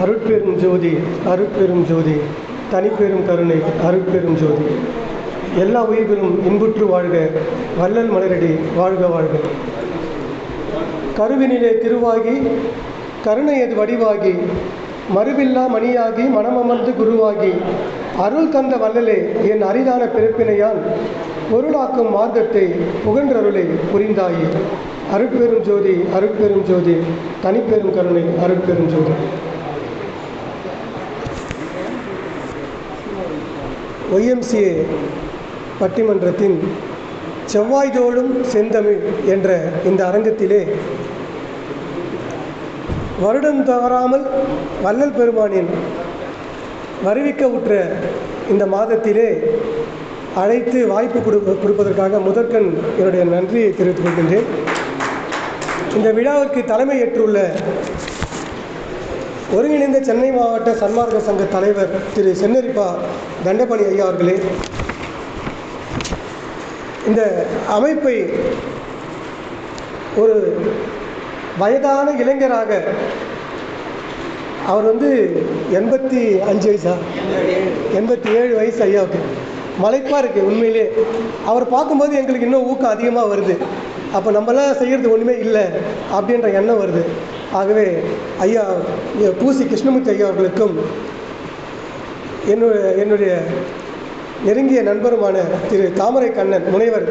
அருட்பெரும் ஜோதி அருட்பெரும் ஜோதி தனிப்பெரும் கருணை அருட்பெரும் ஜோதி. எல்லா உயிர்களும் இன்புற்று வாழ்க, வள்ளல் மலரடி வாழ்க வாழ்க. கருவினிலே திருவாகி கருணையது வடிவாகி மறுவில்லா மணியாகி மனமமர்ந்து குருவாகி அருள் தந்த வள்ளலே என் அரிதான பிறப்பினையான் பொருளாக்கும் மார்க்கத்தை புகன்றருளை புரிந்தாயே. அருட்பெரும் ஜோதி அருட்பெரும் ஜோதி தனிப்பெரும் கருணை அருட்பெரும் ஜோதி. YMCA பட்டிமன்றத்தின் செவ்வாய்தோறும் செந்தமிழ் என்ற இந்த அரங்கத்திலே வருடம் தவறாமல் வள்ளல் பெருமானின் வருவிக்க உற்ற இந்த மாதத்திலே அழைத்து வாய்ப்பு கொடுப்பதற்காக முதற்கண் என்னுடைய நன்றியை தெரிவித்துக் கொள்கின்றேன். இந்த விழாவிற்கு தலைமை ஏற்றுள்ள ஒருங்கிணைந்த சென்னை மாவட்ட சன்மார்க்க சங்க தலைவர் திரு சென்னரிப்பா தண்டபாணி ஐயா அவர்களே, இந்த அமைப்பை ஒரு வயதான இளைஞராக, அவர் 85 வயசா 87 வயசு ஐயாவுக்கு, மலைப்பாக இருக்குது உண்மையிலே. அவர் பார்க்கும்போது எங்களுக்கு இன்னும் ஊக்கம் அதிகமாக வருது. அப்போ நம்மளாம் செய்கிறது ஒன்றுமே இல்லை அப்படின்ற எண்ணம் வருது. ஆகவே ஐயா பூசி கிருஷ்ணமூர்த்தி ஐயா அவர்களுக்கும் என்னுடைய நெருங்கிய நண்பருமான திரு தாமரை கண்ணன், முனைவர்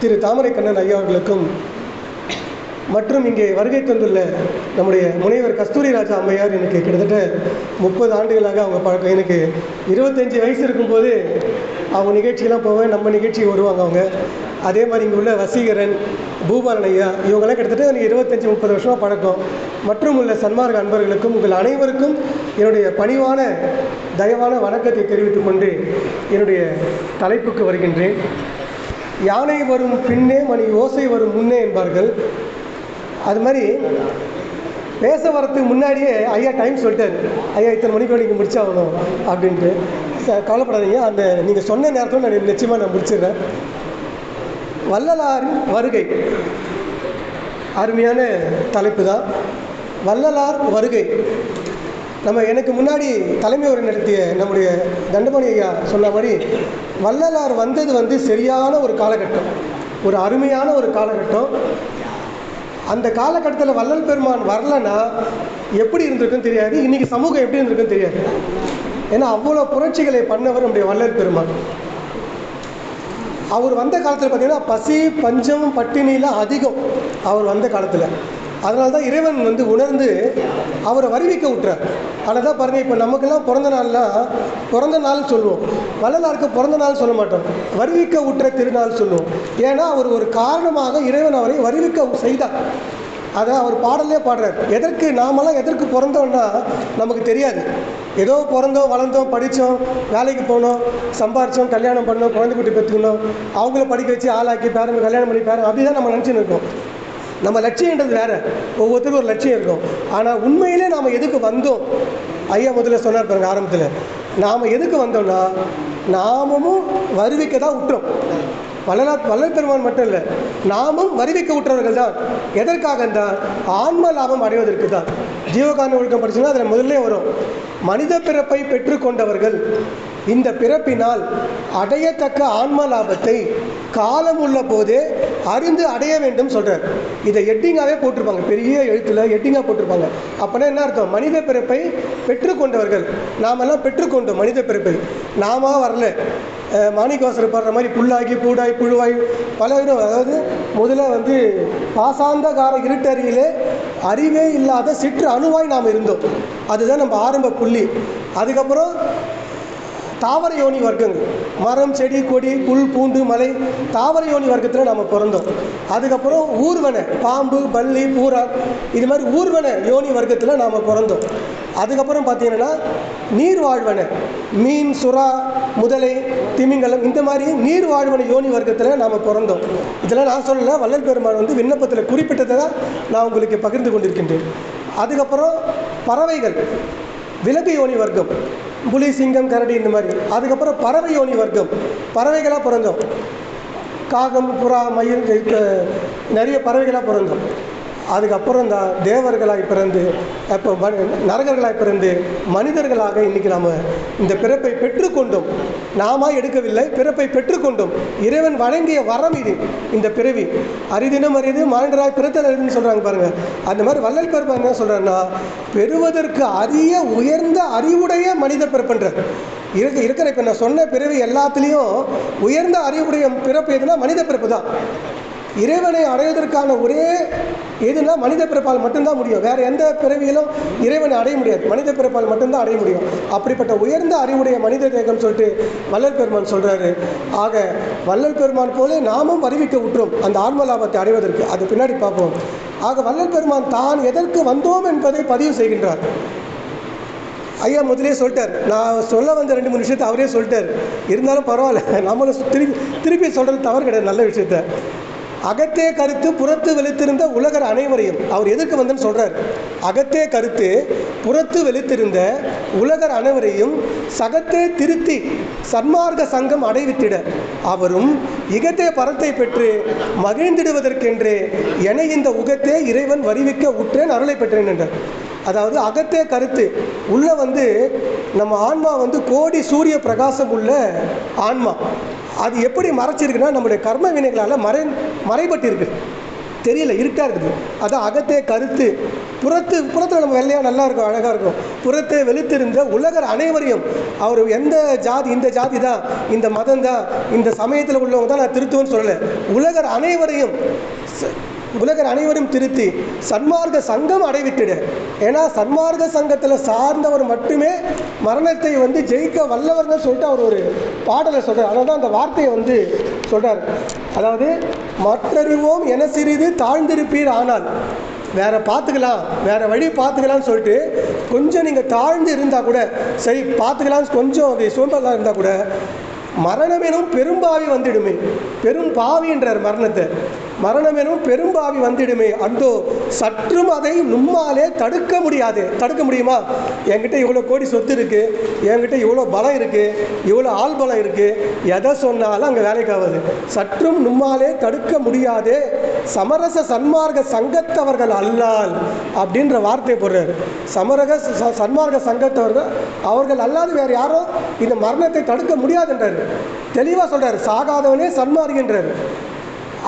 திரு தாமரை கண்ணன் ஐயா அவர்களுக்கும், மற்றும் இங்கே வருகை தந்துள்ள நம்முடைய முனைவர் கஸ்தூரி ராஜா அம்மையார், எனக்கு கிட்டத்தட்ட 30 ஆண்டுகளாக அவங்க பழக்கம். எனக்கு 25 வயசு இருக்கும்போது அவங்க நிகழ்ச்சியெல்லாம் போவேன், நம்ம நிகழ்ச்சிக்கு வருவாங்க அவங்க. அதே மாதிரி இங்கே உள்ள வசீகரன், பூபாலன் ஐயா, இவங்கெல்லாம் கிட்டத்தட்ட எனக்கு 25-30 வருஷமாக பழக்கம். மற்றும் உள்ள சன்மார்க்க அன்பர்களுக்கும் உங்கள் அனைவருக்கும் என்னுடைய பணிவான தயவான வணக்கத்தை தெரிவித்துக் கொண்டு என்னுடைய தலைப்புக்கு வருகின்றேன். யானை வரும் பின்னே மணி ஓசை வரும் முன்னே என்பார்கள். அது மாதிரி பேச வரத்துக்கு முன்னாடியே ஐயா டைம் சொல்லிட்டார். ஐயா இத்தனை மணிக்கு நீங்கள் முடிச்சாகணும் அப்படின்ட்டு. கவலைப்படாதீங்க, அந்த நீங்கள் சொன்ன நேரத்தில் நான் நிச்சயமாக நான் முடிச்சிடுறேன். வள்ளலாரின் வருகை அருமையான தலைப்பு தான். வள்ளலார் வருகை. எனக்கு முன்னாடி தலைமை உரை நடத்திய நம்முடைய தண்டபாணி ஐயா சொன்ன மாதிரி வள்ளலார் வந்தது சரியான ஒரு காலகட்டம், ஒரு அருமையான ஒரு காலகட்டம். அந்த காலகட்டத்தில் வள்ளல் பெருமான் வரலன்னா எப்படி இருந்திருக்குன்னு தெரியாது, இன்றைக்கி சமூகம் எப்படி இருந்திருக்குன்னு தெரியாது. ஏன்னா அவ்வளோ புரட்சிகளை பண்ணவர் நம்முடைய வள்ளல் பெருமான். அவர் வந்த காலத்தில் பார்த்திங்கன்னா பசி பஞ்சம் பட்டினியில் அதிகம் அவர் வந்த காலத்தில். அதனால தான் இறைவன் உணர்ந்து அவரை வருவிக்க விட்டுறார். ஆனால் தான் பாருங்கள், இப்போ நமக்கெல்லாம் பிறந்த நாள் சொல்லுவோம், வள்ளலாருக்கு பிறந்த நாள் சொல்ல மாட்டோம், வருவிக்க விட்டுற திருநாள் சொல்லுவோம். ஏன்னா அவர் ஒரு காரணமாக இறைவன் அவரை வருவிக்க செய்தார். அதை அவர் பாடலே பாடுறார். நாமெல்லாம் எதற்கு பிறந்தோம்னா நமக்கு தெரியாது. ஏதோ பிறந்தோம், வளர்ந்தோம், படித்தோம், வேலைக்கு போனோம், சம்பாரித்தோம், கல்யாணம் பண்ணோம், குழந்தை குட்டி பெற்றுக்கணும், அவங்கள படிக்க வச்சு ஆளாக்கி பேரன் கல்யாணம் பண்ணி பேரன், அப்படி தான் நம்ம நினச்சின்னு இருக்கோம். நம்ம லட்சியன்றது வேறு, ஒவ்வொருத்தருக்கும் ஒரு லட்சியம் இருக்கும். ஆனால் உண்மையிலே நாம் எதுக்கு வந்தோம்? ஐயா முதல்ல சொன்னார் பாருங்க ஆரம்பத்தில், நாம் எதுக்கு வந்தோம்னா நாமும் வருவிக்க தான் விட்டுறோம். வள்ளல் பெருமான் மட்டும் இல்லை, நாமும் வருவிக்க விட்டுறவர்கள் தான். எதற்காக தான்? ஆன்ம லாபம் அடைவதற்கு தான். ஜீவகாரண ஒழுக்கம் படிச்சுன்னா அதில் முதல்ல வரும், மனித பிறப்பை பெற்றுக்கொண்டவர்கள் இந்த பிறப்பினால் அடையத்தக்க ஆன்ம லாபத்தை காலம் உள்ள போதே அறிந்து அடைய வேண்டும் சொல்கிறார். இதை எட்டிங்காகவே போட்டிருப்பாங்க, பெரிய எழுத்தில் எட்டிங்காக போட்டிருப்பாங்க. அப்போனா என்ன அர்த்தம்? மனித பிறப்பை பெற்றுக்கொண்டவர்கள். நாமெல்லாம் பெற்றுக்கொண்டோம் மனித பிறப்பை, நாம வரல. மாணிக்கவாசர் பாடுற மாதிரி புல்லாகி பூடாய் புழுவாய் பல விதம். அதாவது முதல்ல பாசாந்தகார இருட்டறியிலே அறிவே இல்லாத சிற்று அணுவாய் நாம் இருந்தோம். அதுதான் நம்ம ஆரம்ப புள்ளி. அதுக்கப்புறம் தாவர யோனி வர்க்கங்கள், மரம் செடி கொடி புல் பூண்டு மலை, தாவர யோனி வர்க்கத்தில் நாம் பிறந்தோம். அதுக்கப்புறம் ஊர்வன, பாம்பு பல்லி பூரா, இது மாதிரி ஊர்வன யோனி வர்க்கத்தில் நாம் பிறந்தோம். அதுக்கப்புறம் பார்த்தீங்கன்னா நீர் வாழ்வன, மீன் சுறா முதலை திமிங்கலம், இந்த மாதிரி நீர் வாழ்வன யோனி வர்க்கத்தில் நாம் பிறந்தோம். இதெல்லாம் நான் சொல்லலை, வள்ளல் பெருமான் விண்ணப்பத்தில் குறிப்பிட்டதை தான் நான் உங்களுக்கு பகிர்ந்து கொண்டிருக்கின்றேன். அதுக்கப்புறம் பறவைகள், விலங்கு யோனி வர்க்கம், புலி சிங்கம் கரடி இந்த மாதிரி. அதுக்கப்புறம் பறவை யோனி வர்க்கம், பறவைகளாக பிறந்தோம். காகம் புறா மயில் நிறைய பறவைகளாக பிறந்தோம். அதுக்கப்புறம் இந்த தேவர்களாய் பிறந்து இப்போ நரகர்களாய் பிறந்து மனிதர்களாக இன்றைக்கி நாம் இந்த பிறப்பை பெற்றுக்கொண்டோம். நாம எடுக்கவில்லை, பிறப்பை பெற்றுக்கொண்டோம். இறைவன் வழங்கிய வரம் இது. இந்த பிறவி அரிதினம் அரிது மாண்டராய் பிறத்தல் அரிதுன்னு சொல்கிறாங்க பாருங்கள். அந்த மாதிரி வள்ளல் பெருமான் என்ன சொல்கிறாருன்னா, பெறுவதற்கு அரிய உயர்ந்த அறிவுடைய மனித பிறப்புன்றார். இருக்கிற இப்போ நான் சொன்ன பிறவி எல்லாத்துலேயும் உயர்ந்த அறிவுடைய பிறப்பு எதுனா மனித பிறப்பு தான். இறைவனை அடைவதற்கான ஒரே எதுனா மனித பிறப்பால் மட்டும்தான் முடியும். வேறு எந்த பிறவியிலும் இறைவனை அடைய முடியாது, மனித பிறப்பால் மட்டும்தான் அடைய முடியும். அப்படிப்பட்ட உயர்ந்த அறிவுடைய மனித தேகம் சொல்லிட்டு வள்ளல் பெருமான் சொல்கிறாரு. ஆக வள்ளல் பெருமான் போல நாமும் அறிவிக்க விட்டுரும் அந்த ஆன்ம லாபத்தை அடைவதற்கு. அது பின்னாடி பார்ப்போம். ஆக வள்ளல் பெருமான் தான் எதற்கு வந்தோம் என்பதை பதிவு செய்கின்றார். ஐயா முதலே சொல்லிட்டார், நான் சொல்ல வந்த 2-3 விஷயத்தை அவரே சொல்லிட்டார். இருந்தாலும் பரவாயில்ல, நம்மளும் திருப்பி சொல்கிறது தவறு கிடையாது. நல்ல விஷயத்த அகத்தே கருத்து புறத்து வெளித்திருந்த உலகர் அனைவரையும் அவர் எதற்கு வந்தன்னு சொல்கிறார். அகத்தே கருத்து புறத்து வெளித்திருந்த உலகர் அனைவரையும் சகத்தே திருத்தி சன்மார்க்க சங்கம் அடைவித்திட அவரும் இகத்தே பரத்தை பெற்று மகிழ்ந்திடுவதற்கென்றே என இந்த உகத்தே இறைவன் வருவிக்க உற்றேன் அருளை பெற்றேன் என்றார். அதாவது அகத்தே கருத்து உள்ள நம்ம ஆன்மா கோடி சூரிய பிரகாசம் உள்ள ஆன்மா. அது எப்படி மறைச்சிருக்குன்னா நம்முடைய கர்ம வினைகளால் மறைபட்டிருக்கு, தெரியல, இருட்டாக இருக்குது. அதான் அகத்தே கருத்து. புறத்தில் நம்ம வெள்ளையாக நல்லா இருக்கும், அழகாக இருக்கும். புறத்தை வெளித்திருந்த உலகர் அனைவரையும் அவர் எந்த ஜாதி, இந்த ஜாதி தான், இந்த மதம் தான், இந்த சமயத்தில் உள்ளவங்க தான் நான் திருத்துவேன்னு சொல்லலை. உலகர் அனைவரும் திருத்தி சன்மார்க்க சங்கம் அடைவித்திட. ஏன்னா சன்மார்க்க சங்கத்தில் சார்ந்தவர் மட்டுமே மரணத்தை ஜெயிக்க வல்லவர்னு சொல்லிட்டு அவர் ஒரு பாடலை சொல்கிறார். அதனால தான் அந்த வார்த்தையை சொல்கிறார். அதாவது மற்றறிவோம் என சிறிது தாழ்ந்திருப்பீர், ஆனால் வேற பார்த்துக்கலாம், வேற வழி பார்த்துக்கலான்னு சொல்லிட்டு கொஞ்சம் நீங்கள் தாழ்ந்து இருந்தால் கூட சரி, பார்த்துக்கலான்னு கொஞ்சம் சோம்பலாக இருந்தால் கூட மரணமெனும் பெரும்பாவி வந்துடுமே. பெரும் பாவின்றார் மரணத்தை. மரணமெனும் பெரும்பாவி வந்துடுமே, அந்தோ சற்றும் அதை நம்மாலே தடுக்க முடியாது. தடுக்க முடியுமா? என்கிட்ட இவ்வளோ கோடி சொத்து இருக்குது, என்கிட்ட இவ்வளோ பலம் இருக்குது, இவ்வளோ ஆள் பலம் இருக்குது, எதை சொன்னாலும் அங்கே வேலைக்கு ஆகாது. சற்றும் நம்மாலே தடுக்க முடியாது சமரச சன்மார்க்க சங்கத்தவர்கள் அல்லால் அப்படின்ற வார்த்தை போடுறாரு. சன்மார்க்க சங்கத்தவர்கள் அவர்கள் அல்லாது வேறு யாரும் இந்த மரணத்தை தடுக்க முடியாதுன்றார். தெளிவாக சொல்றாரு. சாகாதவனே சன்மார்க்கின்றார்.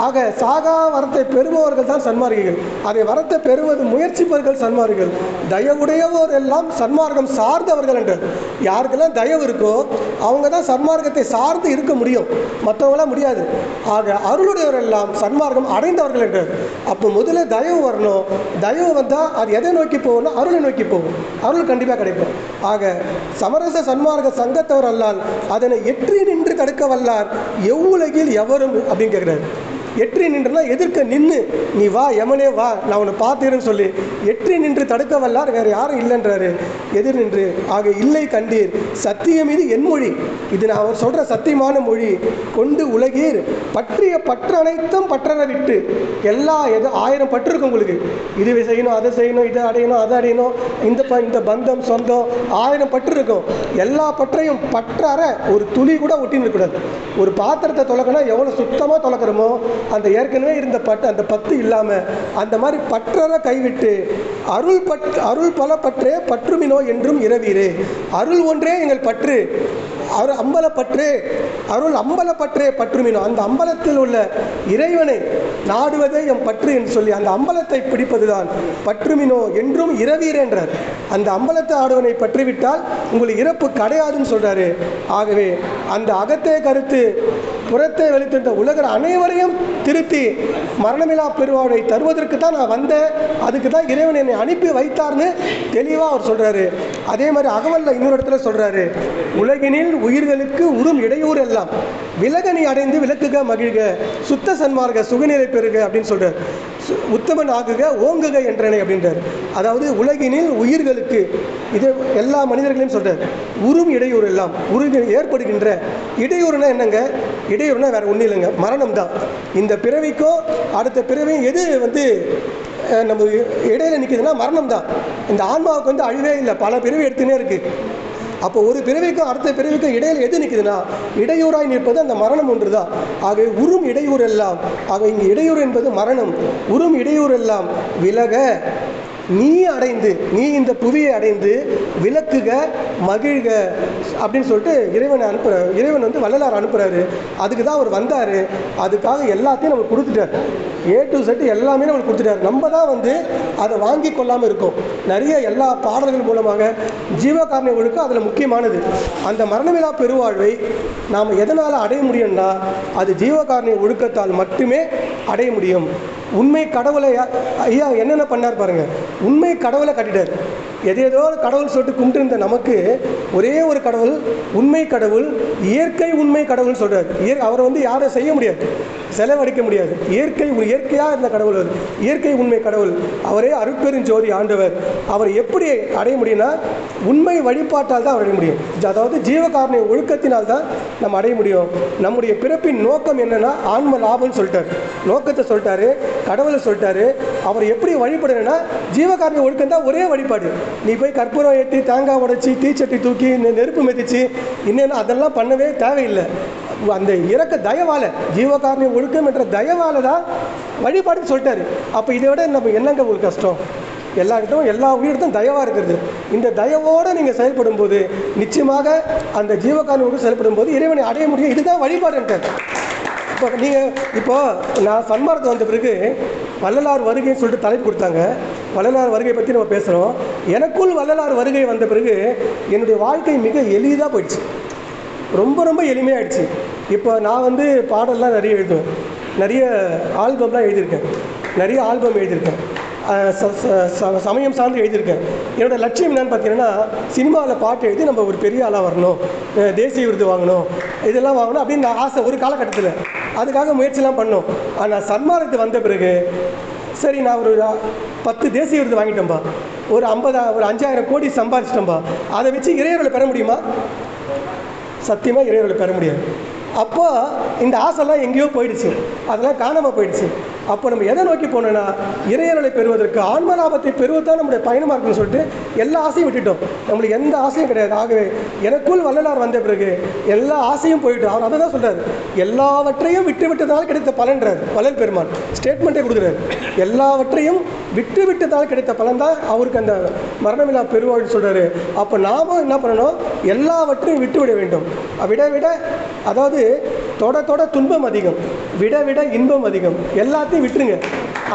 ஆக சாகா வரத்தை பெறுபவர்கள் தான் சன்மார்க்கிகள். அதை வரத்தை பெறுவது முயற்சிப்பவர்கள் சன்மார்க்கிகள். தயவுடையவோர் எல்லாம் சன்மார்க்கம் சார்ந்தவர்கள் என்றார். யாருக்கெல்லாம் தயவு இருக்கோ அவங்க தான் சன்மார்க்கத்தை சார்ந்து இருக்க முடியும், மற்றவங்களாம் முடியாது. ஆக அருளுடையவர் எல்லாம் சன்மார்க்கம் அடைந்தவர்கள் என்றார். அப்போ முதல்ல தயவு வரணும். தயவு வந்தால் அது எதை நோக்கி போகணும்? அருளை நோக்கி போகும். அருள் கண்டிப்பாக கிடைக்கும். ஆக சமரச சன்மார்க்க சங்கத்தவர் அல்லால் அதனை எற்றி நின்று தடுக்க வல்லார் எவ்வுலகில் எவரும் அப்படின்னு கேட்குறாரு. எற்றி நின்றுனா எதிர்க்க நின்று, நீ வா யமனே வா, நான் உன்னை பார்த்துக்கிறேன்னு சொல்லி எற்றி நின்று தடுக்க வல்லார் வேறு யாரும் இல்லைன்றாரு. எதிர் நின்று. ஆக இல்லை கண்டீர் சத்தியம் இது என் மொழி, இது நான் அவர் சொல்கிற சத்தியமான மொழி. கொண்டு உலகீர் பற்றிய பற்று அனைத்தும் பற்றற விட்டு. எல்லா 1000 பற்று இருக்கும் உங்களுக்கு. இது செய்யணும், அதை செய்யணும், இதை அடையணும், அதை அடையணும், இந்த பந்தம் சொந்தம் 1000 பற்று இருக்கும். எல்லா பற்றையும் பற்றற ஒரு துளி கூட ஒட்டின்னு இருக்கக்கூடாது. ஒரு பாத்திரத்தை தொலைக்கணும் எவ்வளோ சுத்தமாக தொலைக்கிறோமோ அந்த ஏற்கனவே இருந்த அந்த பத்து இல்லாமல் அந்த மாதிரி பற்றற கைவிட்டு அருள் பல பற்றே பற்றுமினோ என்றும் இரவீரே. அருள் ஒன்றே எங்கள் பற்று, அம்பலப்பற்றே, அருள் அம்பலப்பற்றே பற்றுமினோ. அந்த அம்பலத்தில் உள்ள இறைவனை நாடுவதே எம் பற்று என்று சொல்லி அந்த அம்பலத்தை பிடிப்பதுதான் பற்றுமினோ என்றும் இரவீரே என்றார். அந்த அம்பலத்தை ஆடுவனை பற்றிவிட்டால் உங்களுக்கு இறப்பு கிடையாதுன்னு சொல்றாரு. ஆகவே அந்த அகத்தே கருத்து புறத்தை வெளித்திருந்த உலகர் அனைவரையும் திருத்தி மரணமில்லா பெருவாழ்வை தருவதற்கு தான் நான் வந்தேன், அதுக்கு தான் இறைவன் என்னை அனுப்பி வைத்தார்னு தெளிவாக அவர் சொல்றாரு. அதே மாதிரி அகவல்ல இன்னொரு இடத்துல சொல்றாரு, உலகினில் உயிர்களுக்கு உறும் இடையூறு எல்லாம் விலகனி அடைந்து விளக்குக மகிழ்க சுத்த சன்மார்க்க சுகநிலை பெறுக அப்படின்னு சொல்றாரு. உத்தமன் ஆகுக ஓங்குக என்றனை அப்படின்றார். அதாவது உலகினில் உயிர்களுக்கு, இது எல்லா மனிதர்களையும் சொல்றார், உறும் இடையூறு எல்லாம் ஏற்படுகின்ற இடையூறுனா என்னங்க? இடையூறுனா வேற ஒன்றும் இல்லைங்க, மரணம் தான். இந்த பிறவிக்கோ அடுத்த பிறவியும் எது நம்ம இடையில நிற்குதுன்னா மரணம் தான். இந்த ஆன்மாவுக்கு அழிவே இல்லை, பல பிறவி எடுத்துனே இருக்கு. அப்போ ஒரு பிறவிக்கும் அடுத்த பிறவிக்கும் இடையில் எது நிற்குதுன்னா இடையூறாய் நிற்பது அந்த மரணம் ஒன்று தான். ஆகவே உறும் இடையூறு எல்லாம், ஆக இங்கே இடையூறு என்பது மரணம், உறும் இடையூறு எல்லாம் விலக நீ அடைந்து, நீ இந்த புவியை அடைந்து விளக்குக மகிழ்க அப்படின்னு சொல்லிட்டு இறைவன் வந்து வள்ளலார் அனுப்புகிறாரு. அதுக்கு தான் அவர் வந்தார். அதுக்காக எல்லாத்தையும் நமக்கு கொடுத்துட்டார். A to Z எல்லாமே நம்மளுக்கு கொடுத்துட்டார். நம்ம தான் வந்து அதை வாங்கி கொள்ளாமல் இருக்கோம். நிறைய எல்லா பாடல்கள் மூலமாக ஜீவகாருண்ய ஒழுக்கம் அதில் முக்கியமானது. அந்த மரணமில்லா பெருவாழ்வை நாம் எதனால் அடைய முடியும்னா அது ஜீவகாருண்ய ஒழுக்கத்தால் மட்டுமே அடைய முடியும். உண்மை கடவுளை ஐயா என்னென்ன பண்ணார் பாருங்கள். உண்மை கடவுளை கட்டிட்டார். எதேதோ கடவுள் சொல்லிட்டு கும்பிட்டு நமக்கு ஒரே ஒரு கடவுள், உண்மை கடவுள், இயற்கை உண்மை கடவுள்னு சொல்கிறார். அவரை வந்து யாரும் செய்ய முடியாது, செலவழிக்க முடியாது. இயற்கையாக இருந்த கடவுள் அது, இயற்கை உண்மை கடவுள். அவரே அருட்பெருஞ்சோதி ஆண்டவர். அவர் எப்படி அடைய முடியும்னா உண்மை வழிபாட்டால் தான் அடைய முடியும். அதாவது ஜீவகாருண்ய ஒழுக்கத்தினால் தான் நம்ம அடைய முடியும். நம்முடைய பிறப்பின் நோக்கம் என்னென்னா ஆன்ம லாபம்னு சொல்லிட்டார். நோக்கத்தை சொல்லிட்டாரு, கடவுளை சொல்லிட்டாரு. அவர் எப்படி வழிபடுறேன்னா ஜீவகாருண்ய ஒழுக்கம் தான் ஒரே வழிபாடு. நீ போய் கற்பூரம் ஏற்றி, தேங்காய் உடைச்சி, தீச்சட்டி தூக்கி, நெருப்பு மிதிச்சு இன்னும் அதெல்லாம் பண்ணவே தேவையில்லை. அந்த இறக்க தயவால, ஜீவகாருண்ய ஒழுக்கம் என்ற தயவால தான் வழிபாடுன்னு சொல்லிட்டாரு. அப்போ இதை விட நம்ம என்னங்க ஒரு கஷ்டம்? எல்லார்கிட்டும் எல்லா உயிரிடத்தும் தயவாக இருக்கிறது. இந்த தயவோடு நீங்கள் செயல்படும் போது நிச்சயமாக அந்த ஜீவகாருண்ய ஒழுக்கம் செயல்படும் போது இறைவனை அடைய முடியும். இதுதான் வழிபாடுன்ட்டார். இப்போது நான் சன்மார்க்கத்தை வந்த பிறகு வள்ளலார் வருகைன்னு சொல்லிட்டு தலைப்பு கொடுத்தாங்க. வள்ளலார் வருகை பற்றி நம்ம பேசுகிறோம். எனக்குள் வள்ளலார் வருகை வந்த பிறகு என்னுடைய வாழ்க்கை மிக எளிதாக போயிடுச்சு. ரொம்ப ரொம்ப எளிமையாகிடுச்சு. இப்போ நான் வந்து பாடல்லாம் நிறைய எழுதுவேன், நிறைய ஆல்பம்லாம் எழுதியிருக்கேன், நிறைய ஆல்பம் எழுதியிருக்கேன், சமயம் சார்ந்து எழுதியிருக்கேன். என்னோடய லட்சியம் என்னன்னு பார்த்தீங்கன்னா சினிமாவில் பாட்டு எழுதி நம்ம ஒரு பெரிய ஆளாக வரணும், தேசிய விருது வாங்கணும், இதெல்லாம் வாங்கணும் அப்படின்னு நான் ஆசை ஒரு காலகட்டத்தில். அதுக்காக முயற்சிலாம் பண்ணோம். ஆனால் சன்மார்க்கத்துக்கு வந்த பிறகு சரி நான் ஒரு 10 தேசிய விருது வாங்கிட்டேன்பா, ஒரு 5,000 கோடி சம்பாதிச்சிட்டேன்பா, அதை வச்சு இறையர்களை பெற முடியுமா? சத்தியமாக இறைவர்களை பெற முடியாது. அப்போ இந்த ஆசைலாம் எங்கேயோ போயிடுச்சு, அதெல்லாம் காணாமல் போயிடுச்சு. அப்போ நம்ம எதை நோக்கி போனோன்னா இறையர்களை பெறுவதற்கு, ஆன்ம லாபத்தை பெறுவது தான் நம்முடைய பயணமாக இருக்குன்னு சொல்லிட்டு எல்லா ஆசையும் விட்டுட்டோம். நம்மளுக்கு எந்த ஆசையும் கிடையாது. ஆகவே எனக்குள் வள்ளலார் வந்த பிறகு எல்லா ஆசையும் போயிட்டோம். அவர் அதை தான் சொல்கிறார், எல்லாவற்றையும் விட்டு விட்டதால் கிடைத்த பலன்றார் வள்ளல் பெருமான். ஸ்டேட்மெண்ட்டே கொடுக்குறாரு, எல்லாவற்றையும் விட்டு விட்டதால் கிடைத்த பலன் தான் அவருக்கு அந்த மரணமில்லா பெருவாழ்வு சொல்கிறாரு. அப்போ நாம் என்ன பண்ணணும்? எல்லாவற்றையும் விட்டு விட வேண்டும். விட அதாவது தொட துன்பம் அதிகம், விட இன்பம் அதிகம். எல்லாத்தையும் விட்டுருங்க,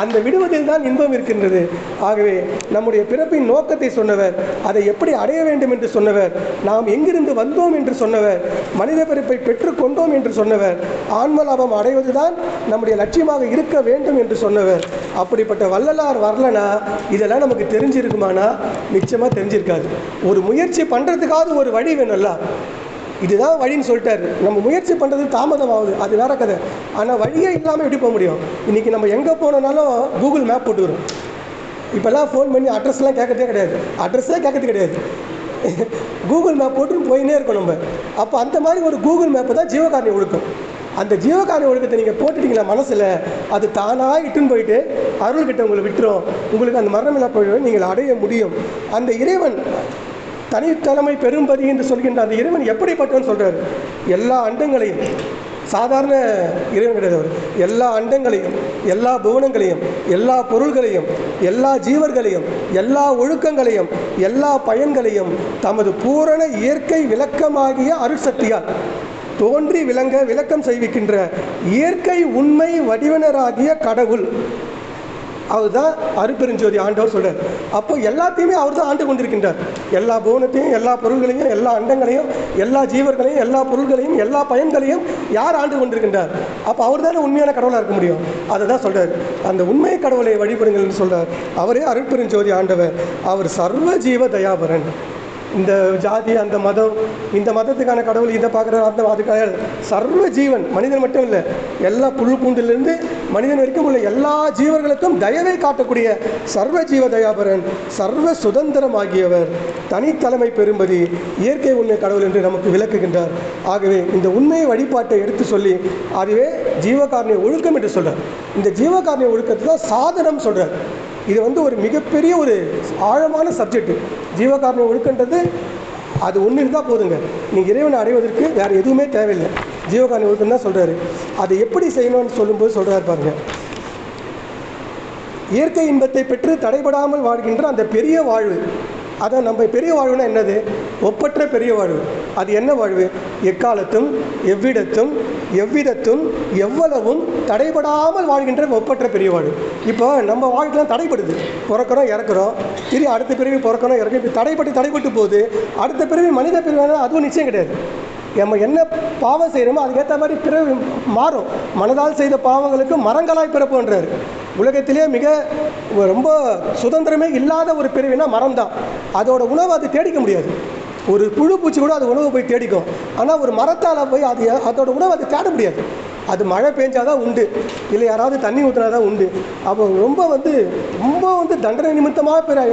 அந்த விடுவதில் தான் இன்பம் இருக்கின்றது. ஆகவே நம்முடைய பிறப்பின் நோக்கத்தை சொன்னவர், அதை எப்படி அடைய வேண்டும் என்று சொன்னவர், நாம் எங்கிருந்து வந்தோம் என்று சொன்னவர், மனித பிறப்பை பெற்றுக்கொண்டோம் என்று சொன்னவர், ஆன்ம லாபம் அடைவதுதான் நம்முடைய லட்சியமாக இருக்க வேண்டும் என்று சொன்னவர். அப்படிப்பட்ட வள்ளலார் வரலனா இதெல்லாம் நமக்கு தெரிஞ்சிருக்குமானா நிச்சயமாக தெரிஞ்சிருக்காது. ஒரு முயற்சி பண்ணுறதுக்காவது ஒரு வழி வேணும்ல, இதுதான் வழின்னு சொல்லிட்டாரு. நம்ம முயற்சி பண்ணுறது தாமதம் ஆகுது, அது வேற கதை. ஆனால் வழியே இல்லாமல் எப்படி போக முடியும்? இன்றைக்கி நம்ம எங்கே போனோம்னாலும் கூகுள் மேப் போட்டுக்கிறோம். இப்போல்லாம் ஃபோன் பண்ணி அட்ரஸ்லாம் கேட்கறதே கிடையாது, அட்ரஸே கேட்கறது கிடையாது, கூகுள் மேப் போட்டுன்னு போயினே இருக்கோம் நம்ம. அப்போ அந்த மாதிரி ஒரு கூகுள் மேப்பு தான் ஜீவகாருண்ய ஒழுக்கம். அந்த ஜீவகாருண்ய ஒழுக்கத்தை நீங்கள் போட்டுட்டீங்களா மனசில், அது தானாக இட்டுன்னு போயிட்டு அருள்கிட்ட உங்களை விட்டுரும். உங்களுக்கு அந்த மரணமில்லா போய் நீங்கள் அடைய முடியும். அந்த இறைவன் தனித்தலைமை பெரும்பதி என்று சொல்கின்ற அந்த இறைவன் எப்படிப்பட்டவன் சொல்கிறார்? எல்லா அண்டங்களையும், சாதாரண இறைவன் கிடையாது அவர், எல்லா அண்டங்களையும், எல்லா புவனங்களையும், எல்லா பொருள்களையும், எல்லா ஜீவர்களையும், எல்லா ஒழுக்கங்களையும், எல்லா பயன்களையும் தமது பூரண இயற்கை விளக்கமாகிய அருட்சக்தியால் தோன்றி விளங்க விளக்கம் செய்விக்கின்ற இயற்கை உண்மை வடிவனராகிய கடவுள் அவர் தான் அருட்பெருஞ்சோதி ஆண்டவர் சொல்கிறார். அப்போ எல்லாத்தையுமே அவர் தான் ஆண்டு கொண்டிருக்கின்றார். எல்லா புவனத்தையும், எல்லா பொருள்களையும், எல்லா அண்டங்களையும், எல்லா ஜீவர்களையும், எல்லா பொருள்களையும், எல்லா பயன்களையும் யார் ஆண்டு கொண்டிருக்கின்றார்? அப்போ அவர் தானே உண்மையான கடவுளாக இருக்க முடியும். அதை தான் சொல்கிறார், அந்த உண்மை கடவுளை வழிபடுங்கள்னு சொல்கிறார். அவரே அருட்பெருஞ்சோதி ஆண்டவர். அவர் சர்வ ஜீவ தயாபரன். இந்த ஜாதி, அந்த மதம், இந்த மதத்துக்கான கடவுள் இதை பார்க்குற அந்த அதுக்காக சர்வ ஜீவன், மனிதன் மட்டும் இல்லை, எல்லா புல் பூண்டிலிருந்து மனிதன் வரைக்கும் உள்ள எல்லா ஜீவர்களுக்கும் தயவை காட்டக்கூடிய சர்வ ஜீவ தயாபரன், சர்வ சுதந்திரமாகியவர், தனித்தலைமை பெரும்பதி, இயற்கை உண்மை கடவுள் என்று நமக்கு விளக்குகின்றார். ஆகவே இந்த உண்மை வழிபாட்டை எடுத்து சொல்லி அதுவே ஜீவகாருண்ய ஒழுக்கம் என்று சொல்கிறார். இந்த ஜீவகாருண்ய ஒழுக்கத்தை தான் சாதனம் சொல்கிறார். இது வந்து ஒரு மிகப்பெரிய ஒரு ஆழமான சப்ஜெக்ட். ஜீவகாருண்ய ஒழுக்கன்றது அது ஒன்று இருந்தால் போதுங்க. நீங்கள் இறைவனை அடைவதற்கு வேறு எதுவுமே தேவையில்லை. ஜீவகாருண்ய ஒழுக்கம் தான் சொல்கிறாரு. அதை எப்படி செய்யணும்னு சொல்லும்போது சொல்கிறாரு பாருங்க, இயற்கை இன்பத்தை பெற்று தடைபடாமல் வாழ்கின்ற அந்த பெரிய வாழ்வு. அதான் நம்ம பெரிய வாழ்வுனா என்னது? ஒப்பற்ற பெரிய வாழ்வு. அது என்ன வாழ்வு? எக்காலத்தும் எவ்விடத்தும் எவ்விதத்தும் எவ்வளவும் தடைபடாமல் வாழ்கின்ற ஒப்பற்ற பெரிய வாழ்வு. இப்போ நம்ம வாழ்க்கைலாம் தடைப்படுது, பிறக்கிறோம் இறக்குறோம், திடீர் அடுத்த பிறவி பிறக்கிறோம் இறக்க, இப்போ தடைப்பட்டு போகுது. அடுத்த பிறவி மனித பிறவி அதுவும் நிச்சயம் கிடையாது. நம்ம என்ன பாவம் செய்கிறோமோ அதுக்கேற்ற மாதிரி பிறவி மாறும். மனதால் செய்த பாவங்களுக்கு மரங்களாய் பிறப்புன்றார். உலகத்திலே மிக ரொம்ப சுதந்திரமே இல்லாத ஒரு பிறவினா மரம் தான். அதோட உணவை அது தேடிக்க முடியாது. ஒரு புழு பூச்சி கூட அது உணவை போய் தேடிக்கும். ஆனால் ஒரு மரத்தால் போய் அதோட உணவை அது தேட முடியாது. அது மழை பெஞ்சாதான் உண்டு, இல்லை யாராவது தண்ணி ஊற்றினா தான் உண்டு. அப்போ ரொம்ப தண்டனை நிமித்தமாக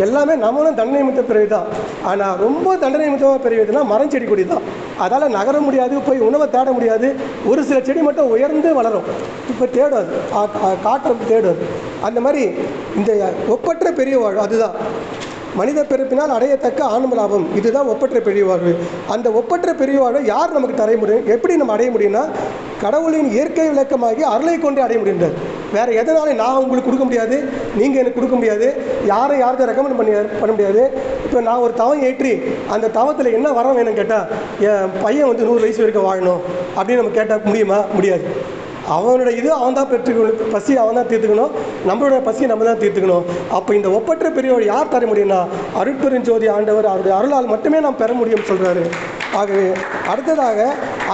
எல்லாமே நம்மளும் தண்டனை நிமித்த பிறவி தான். ஆனால் ரொம்ப தண்டனை நிமித்தமாக பிறவிதுன்னா மரம் செடி கொடி தான். அதால் நகர முடியாது, போய் உணவை தேட முடியாது. ஒரு சில செடி மட்டும் உயர்ந்து வளரும், இப்போ தேடும், காற்று தேடும். அந்த மாதிரி இந்த ஒப்பற்ற பெரிய வாழ்வு அதுதான் மனித பிறப்பினால் அடையத்தக்க ஆன்ம லாபம். இதுதான் ஒப்பற்ற பெரிய வாழ்வு. அந்த ஒப்பற்ற பெரிய வாழ்வை யார் நமக்கு தர முடியும்? எப்படி நம்ம அடைய முடியும்னா, கடவுளின் இயற்கை விளக்கமாகி அருளை கொண்டு அடைய முடிந்தார். வேறு எதனாலும் நான் உங்களுக்கு கொடுக்க முடியாது, நீங்கள் எனக்கு கொடுக்க முடியாது, யாருக்கும் ரெக்கமெண்ட் பண்ண முடியாது. இப்போ நான் ஒரு தவம் ஏற்றி அந்த தவத்தில் என்ன வரம் வேணும்னு கேட்டால், என் பையன் 100 வயசு வரைக்கும் வாழணும் அப்படின்னு நம்ம கேட்டால் முடியுமா? முடியாது. அவனோட இது அவன் தான் பெற்றுக்கணும், பசி அவன் தான் தீர்த்துக்கணும், நம்மளோட பசியை நம்ம தான் தீர்த்துக்கணும். அப்போ இந்த ஒப்பற்ற பெரியவர் யார் தர முடியும்னா, அருட்பெருஞ்சோதி ஆண்டவர் அவருடைய அருளால் மட்டுமே நாம் பெற முடியும் சொல்கிறாரு. ஆகவே அடுத்ததாக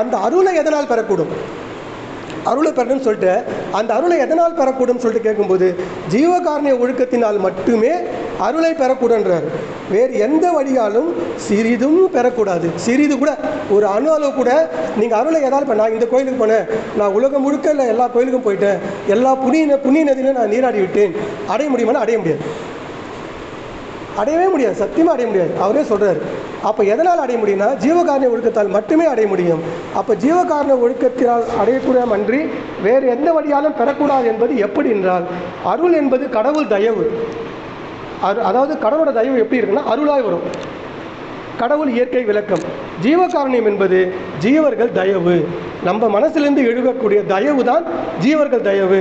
அந்த அருளை எதனால் பெறக்கூடும்? அருளை பெறணும்னு சொல்லிட்டு அந்த அருளை எதனால் பெறக்கூடும் சொல்லிட்டு கேட்கும்போது, ஜீவகாருண்ய ஒழுக்கத்தினால் மட்டுமே அருளை பெறக்கூடன்றார். வேறு எந்த வழியாலும் சிறிதும் பெறக்கூடாது. சிறிது கூட, ஒரு அணு அளவு கூட நீங்கள் அருளை எதாவது இப்போ நான் இந்த கோயிலுக்கு போனேன், நான் உலகம் முழுக்க இல்லை எல்லா கோயிலுக்கும் போயிட்டேன், எல்லா புண்ணிய நதியிலும் நான் நீராடி விட்டேன், அடைய முடியுமானா அடைய முடியாது. அடையவே முடியாது, சத்தியமாக அடைய முடியாது. அவரே சொல்கிறார். அப்போ எதனால் அடைய முடியும்னா, ஜீவகாருண்ய ஒழுக்கத்தால் மட்டுமே அடைய முடியும். அப்போ ஜீவகாருண்ய ஒழுக்கத்தினால் அடையக்கூடிய அன்றி வேறு எந்த வழியாலும் பெறக்கூடாது என்பது எப்படி என்றால், அருள் என்பது கடவுள் தயவு. அதாவது கடவுளோட தயவு எப்படி இருக்குன்னா அருளாய் வரும். கடவுள் இயற்கை விளக்கம். ஜீவகாருண்யம் என்பது ஜீவர்கள் தயவு. நம்ம மனசிலிருந்து எழுகக்கூடிய தயவு தான் ஜீவர்கள் தயவு.